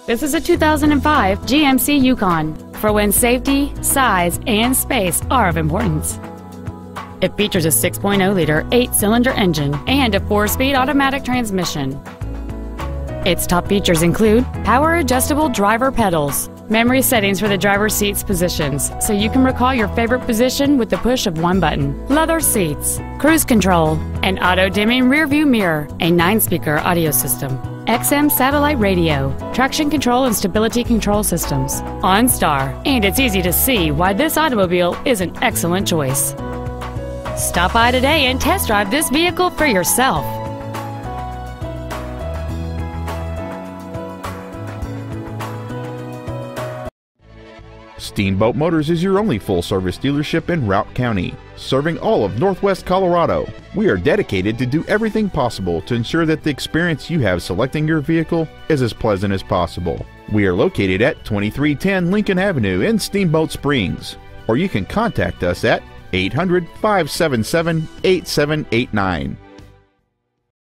This is a 2005 GMC Yukon for when safety, size, and space are of importance. It features a 6.0-liter 8-cylinder engine and a 4-speed automatic transmission. Its top features include power-adjustable driver pedals, memory settings for the driver's seat's positions, so you can recall your favorite position with the push of one button, leather seats, cruise control, an auto-dimming rear-view mirror, a 9-speaker audio system, XM satellite radio, traction control and stability control systems, OnStar, and it's easy to see why this automobile is an excellent choice. Stop by today and test drive this vehicle for yourself. Steamboat Motors is your only full-service dealership in Routt County, serving all of Northwest Colorado. We are dedicated to do everything possible to ensure that the experience you have selecting your vehicle is as pleasant as possible. We are located at 2310 Lincoln Avenue in Steamboat Springs, or you can contact us at 800-577-8789.